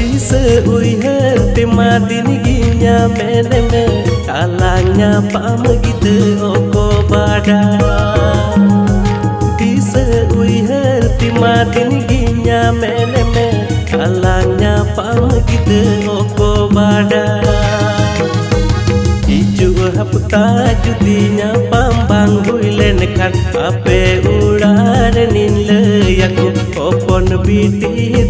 Uiher tema diniginya meneme kalanya pamagite oko bada Dise uiher tema diniginya meneme kalanya pamagite oko bada Iju hapta judinya pambang huilen kan ape ular ninle yak opon biti